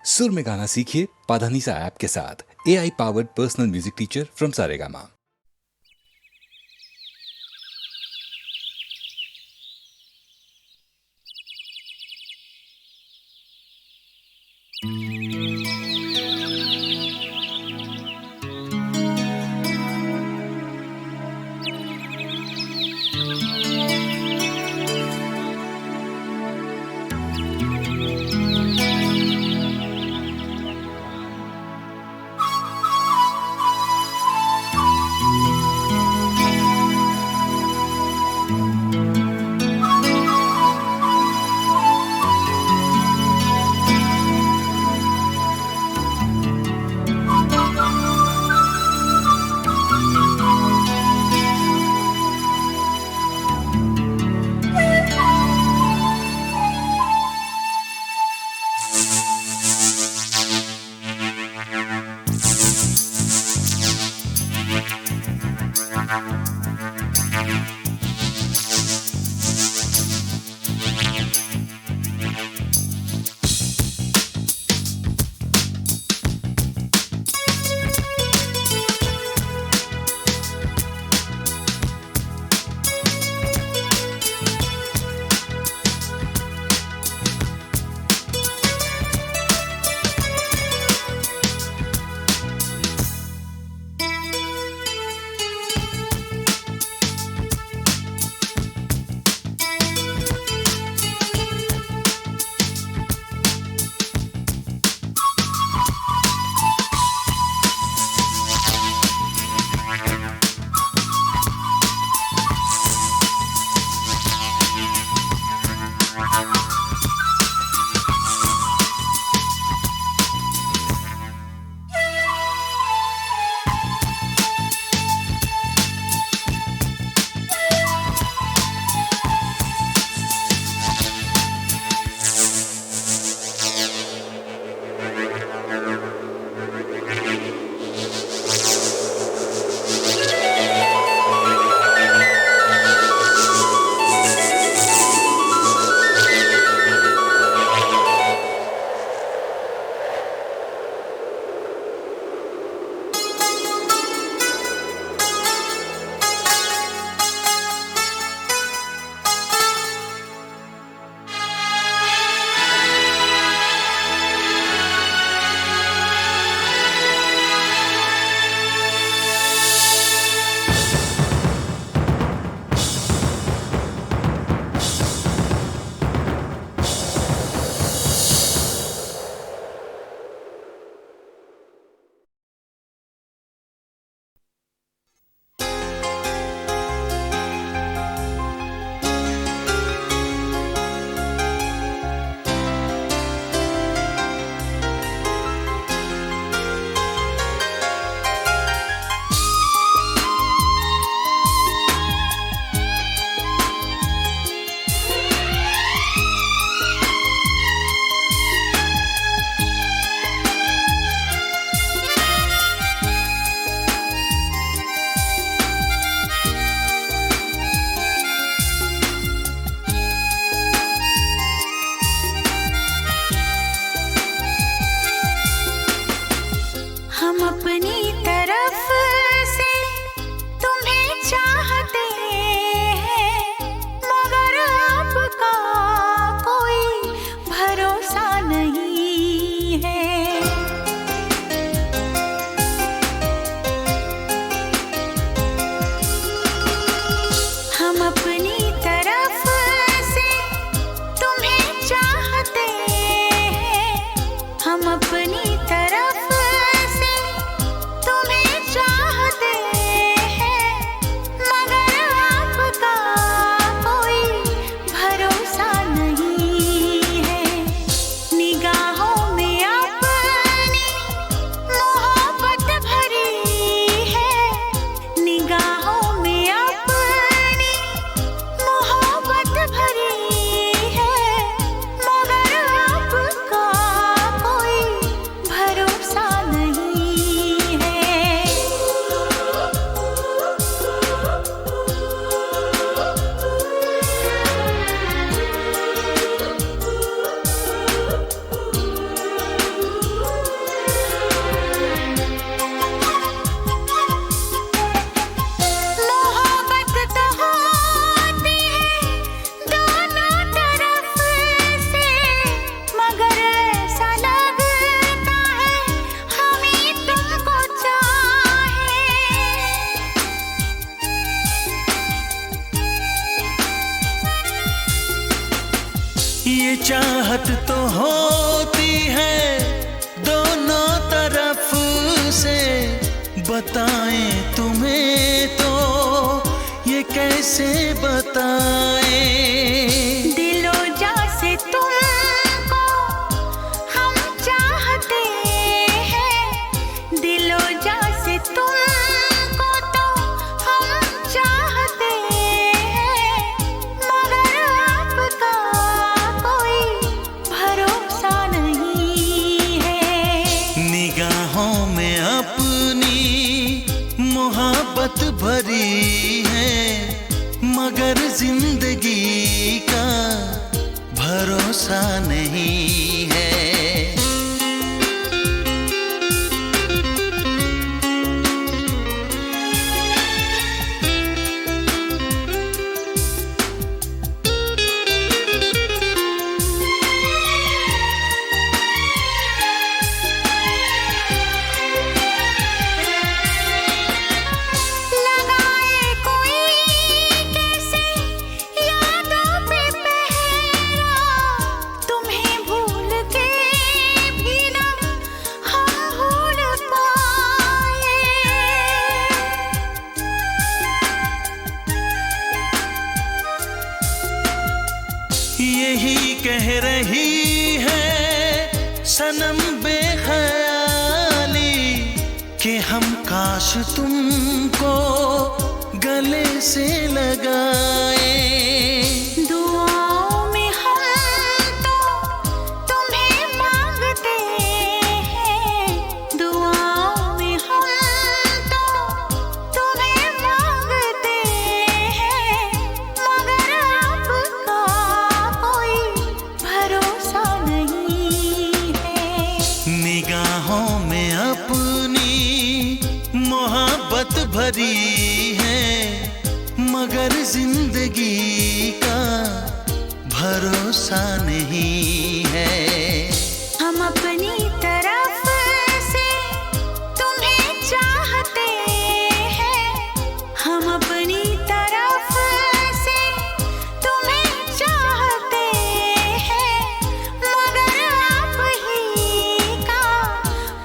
सुर में गाना सीखिए पाधानीसा ऐप के साथ। AI powered personal music teacher from Saregama. कैसे बताएं। दिलो जा से तुमको हम चाहते हैं, दिलो जा से तुमको तो हम चाहते हैं, मगर आपका कोई भरोसा नहीं है। निगाहों में अपनी मोहब्बत भरी है, मगर जिंदगी का भरोसा नहीं है। यही कह रही है सनम बेख्याली कि हम काश तुमको गले से लगाए। दुआओं में हम तो तुम्हें मांगते हैं, दुआओं में हम तो तुम्हें मांगते हैं, मगर आपका कोई भरोसा नहीं है। निगाहों में अपनी मोहब्बत भरी है, मगर जिंदगी का भरोसा नहीं है। हम अपनी तरफ से तुम्हें चाहते हैं, हम अपनी तरफ से तुम्हें चाहते हैं, मगर आप ही का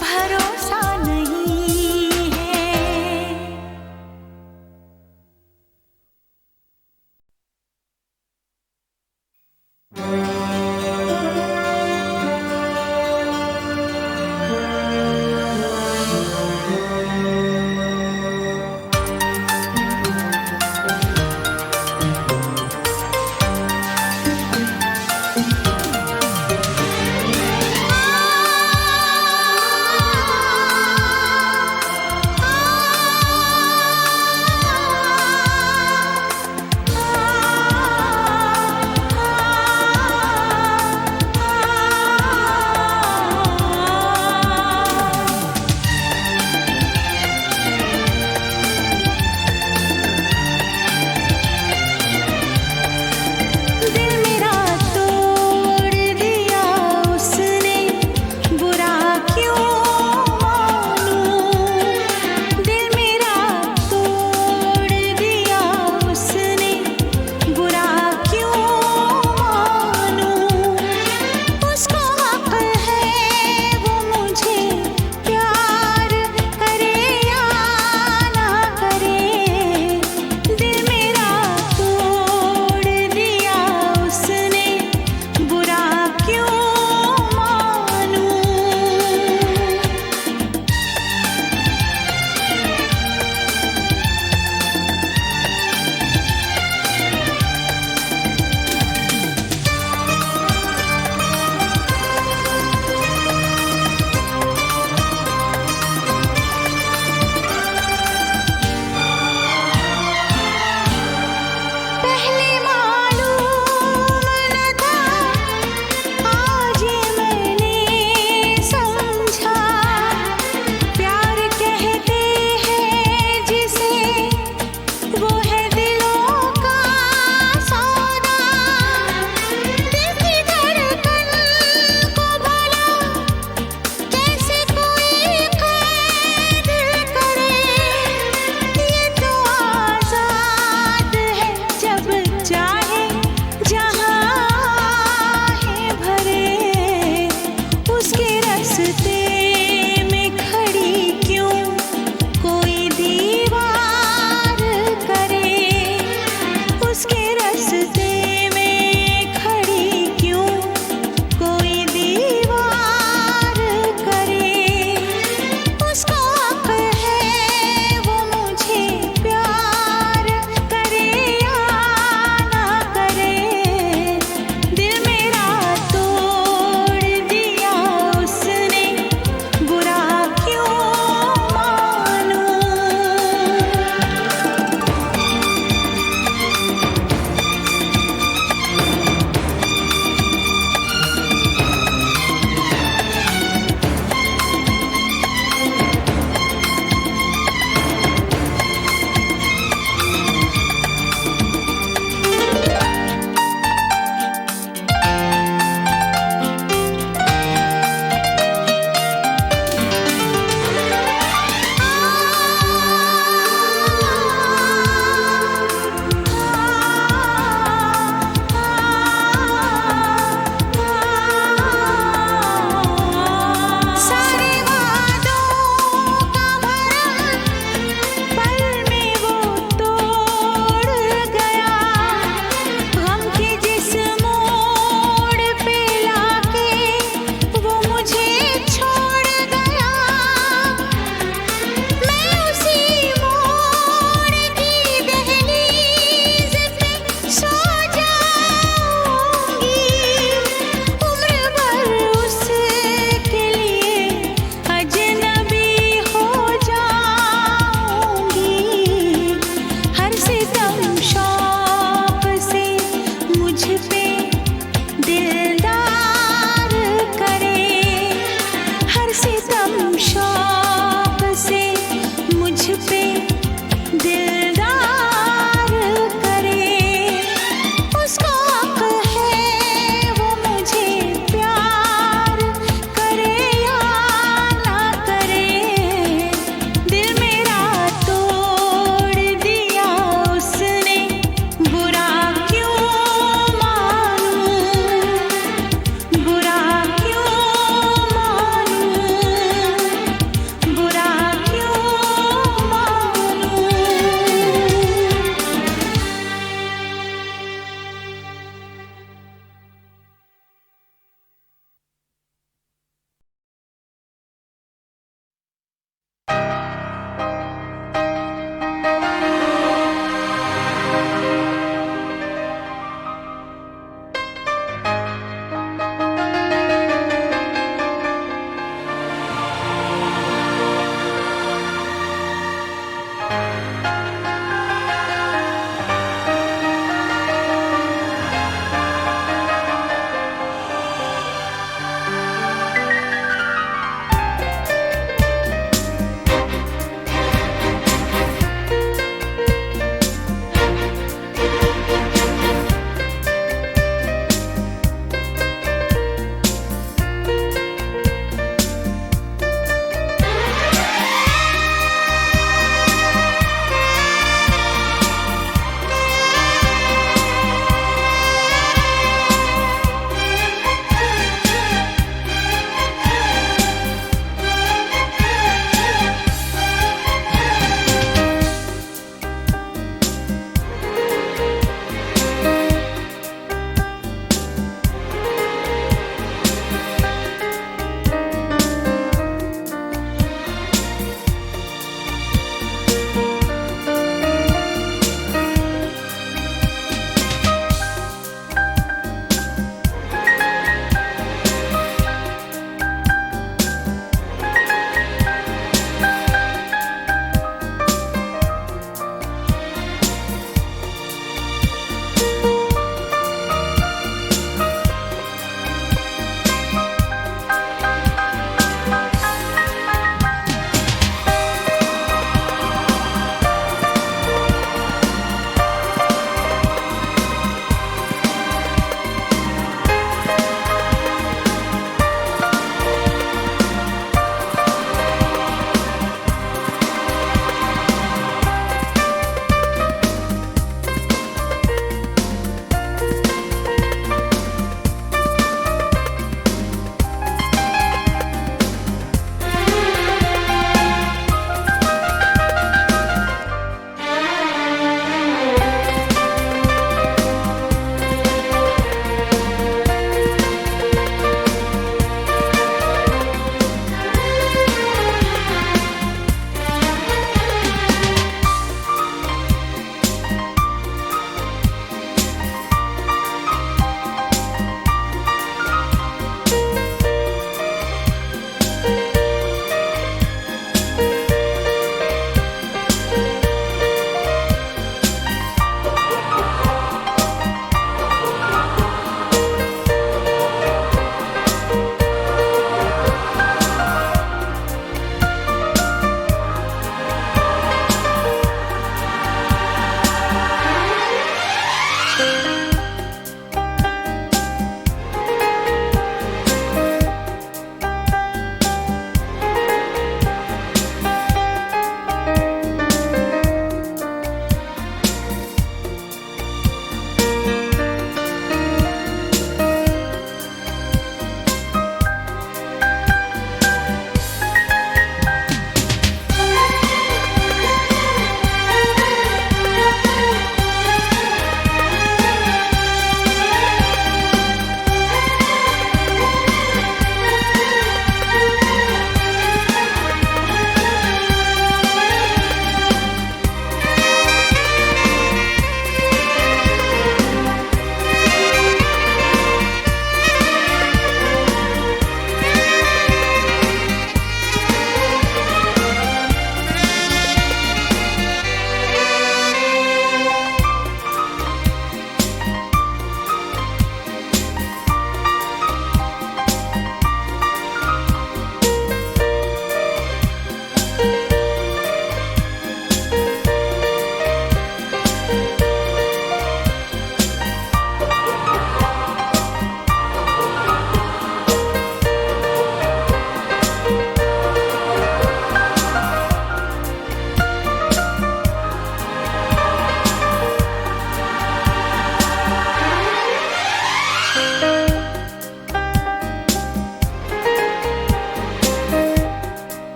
भरोसा नहीं है।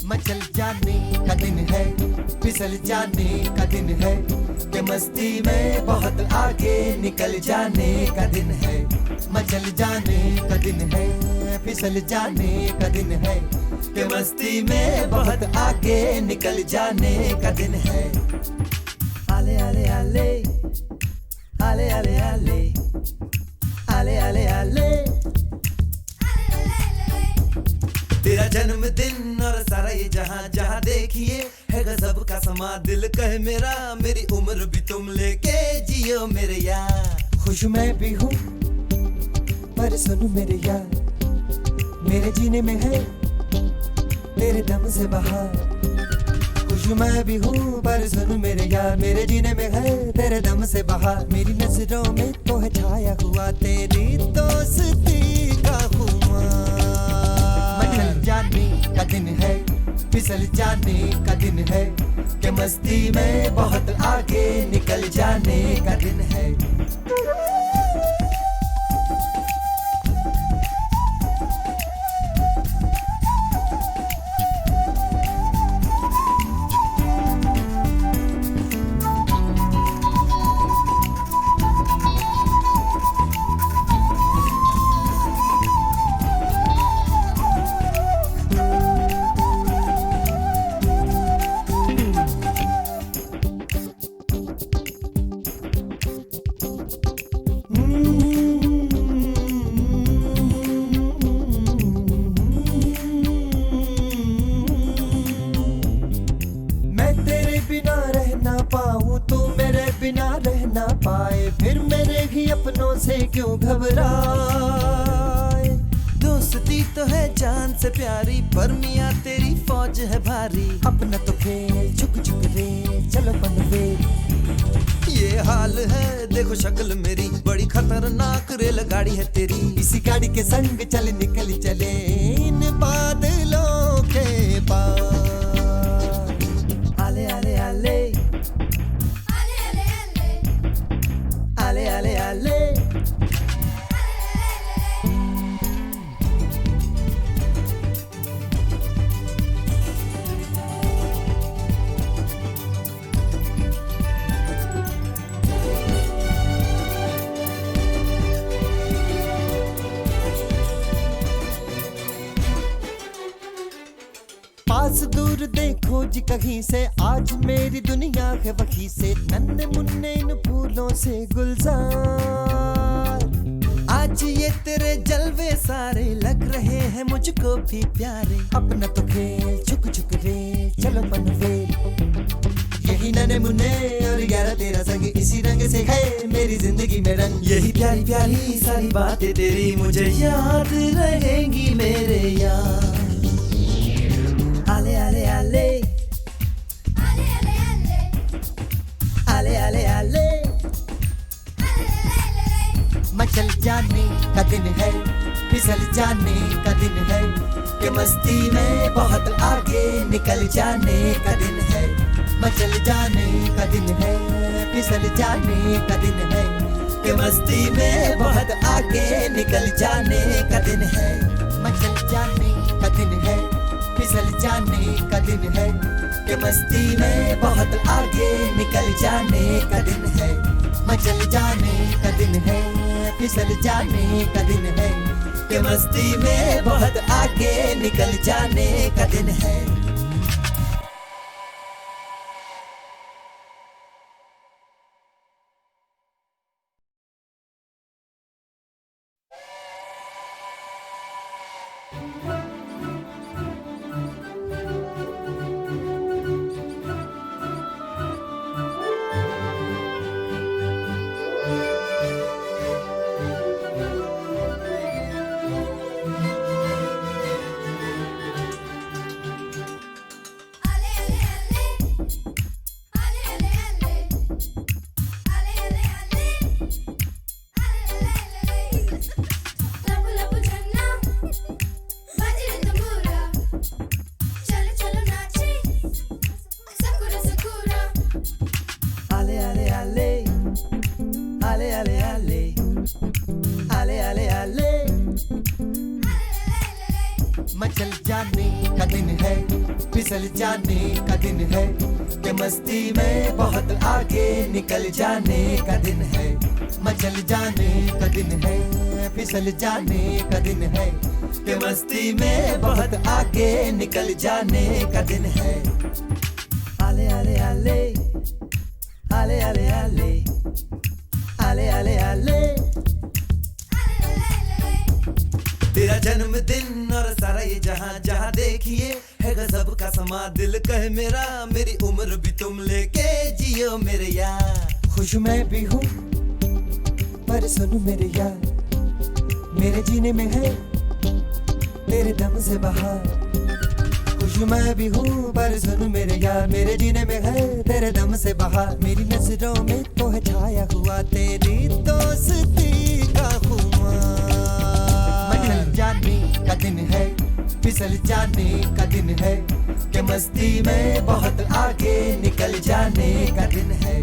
मचल जाने का दिन है, फिसल जाने का दिन है, कि मस्ती में बहुत आगे निकल जाने का दिन है। मचल जाने का दिन है, फिसल जाने का दिन है, कि मस्ती में बहुत आगे निकल जाने का दिन है। आले आले आले आले आले आले आले आले आले तेरा जन्मदिन और सारा ये जहां जहां देखिए है गजब का समा। दिल कहे मेरा मेरी उम्र भी तुम लेके जियो मेरे यार। खुश मैं भी हूँ पर सुनो मेरे यार, मेरे जीने में है तेरे दम से बहार। खुश मैं भी हूँ पर सुनो मेरे यार, मेरे जीने में है तेरे दम से बहार। मेरी नजरों में तो है छाया हुआ तेरी दोस्ती का खुमार। मचल जाने का दिन है, फिसल जाने का दिन है, कि मस्ती में बहुत आगे निकल जाने का दिन है। बिना रह ना पाए फिर मेरे ही अपनों से क्यों घबराए। दोस्ती तो है जान से प्यारी पर मियाँ तेरी फौज है भारी। अपना तो खेल झुक झुक रे चलो बनवे। ये हाल है देखो शक्ल मेरी, बड़ी खतरनाक रेलगाड़ी है तेरी। इसी गाड़ी के संग चल निकल चले इन बादलों के पार। आले आले आले आले आले आले पास दूर देखो जी कहीं से, आज मेरी दुनिया है वहीं से। नन्हे मुन्ने इन फूलों से गुलजार। आज ये तेरे जलवे सारे लग रहे हैं मुझको भी प्यारे। अपना तो खेल झुक झुक रे चलो बनवे। यही नन्हे मुन्ने और 11 तेरा संग, इसी रंग से है मेरी जिंदगी में रंग। यही प्यारी प्यारी सारी बातें तेरी मुझे याद रहेंगी मेरे यार। आले आले आले आले आले आले आले मचल जाने का दिन है, फिसल जाने का दिन है, कि मस्ती में बहुत आगे निकल जाने का दिन है। मचल जाने का दिन है, फिसल जाने का दिन है, कि मस्ती में बहुत आगे निकल जाने का दिन है। मचल जाने का दिन है, फिसल जाने का दिन है, कि मस्ती में बहुत आगे निकल जाने का दिन है। मचल जाने का दिन है, फिसल जाने का दिन है, कि मस्ती में बहुत आगे निकल जाने का दिन है। आले आले आले आले आले आले मचल जाने का दिन है, फिसल जाने का दिन है, कि मस्ती में बहुत आगे निकल जाने का दिन है। मचल जाने का दिन है, फिसल जाने का दिन है, कि मस्ती में बहुत आगे निकल जाने का दिन है। आले आले आले आले आले आले आले आले आले तेरा जन्मदिन और सारा ये जहां जहां देखिए है गजब का समा। दिल कहे मेरा मेरी उम्र भी तुम लेके जियो मेरे यार। खुश मैं भी हूँ पर सुनो मेरे यार, मेरे जीने में है तेरे दम से बहार। खुश मैं भी हूँ पर सुनो मेरे यार, मेरे जीने में है तेरे दम से बहार। मेरी नजरों में तो है छाया हुआ तेरी दोस्ती का खुमार। मचल जाने का दिन है, फिसल जाने का दिन है, कि मस्ती में बहुत आगे निकल जाने का दिन है।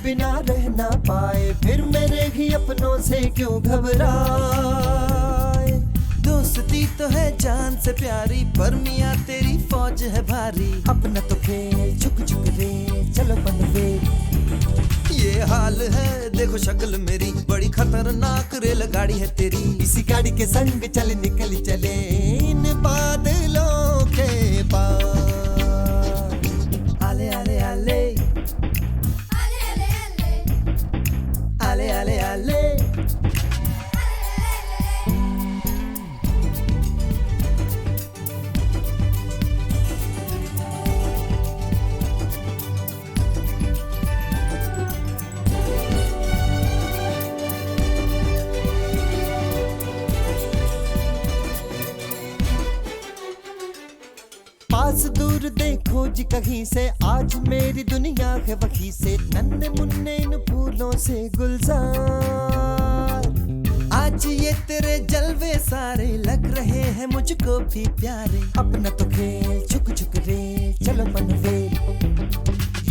बिना रह ना पाए फिर मेरे ही अपनों से क्यों घबराए। दोस्ती तो है जान से प्यारी पर मियाँ तेरी फौज है भारी। अपना तो खेल झुक झुक रे चलो बनवे। ये हाल है देखो शक्ल मेरी बड़ी खतरनाक रेल गाड़ी है तेरी। इसी गाड़ी के संग चल निकल चले इन बादलों के पार। आले आले आले आले आले आले पास दूर देखो जी कहीं से आज मेरी दुनिया है वहीं से। नन्हे मुन्ने इन फूलों से गुलजार। आज ये तेरे जलवे सारे लग रहे हैं मुझको भी प्यारे। अपना तो खेल झुक झुक रे चलो बनवे।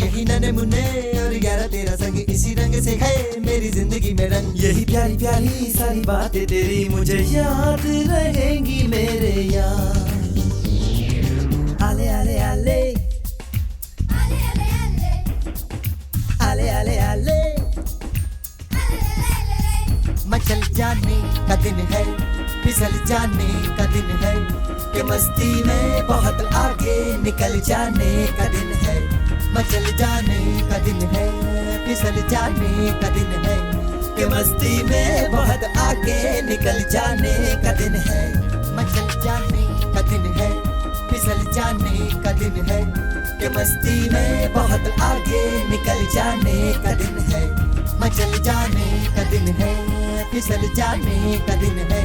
यही नन्हे मुन्ने और 11 13 संग इसी रंग से है मेरी जिंदगी में रंग। यही प्यारी प्यारी सारी बातें तेरी मुझे याद रहेंगी मेरे यार। आले आले आले आले आले आले आले मचल जाने का दिन है, फिसल जाने का दिन है, कि मस्ती में बहुत आगे निकल जाने का दिन है। मचल जाने का दिन है, फिसल जाने का दिन है, कि मस्ती में बहुत आगे निकल जाने का दिन है। मचल जाने का दिन है, फिसल जाने का दिन है, कि मस्ती में बहुत आगे निकल जाने का दिन है। मचल जाने का दिन है, फिसल जाने का दिन है,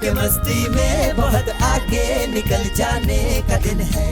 कि मस्ती में बहुत आगे निकल जाने का दिन है।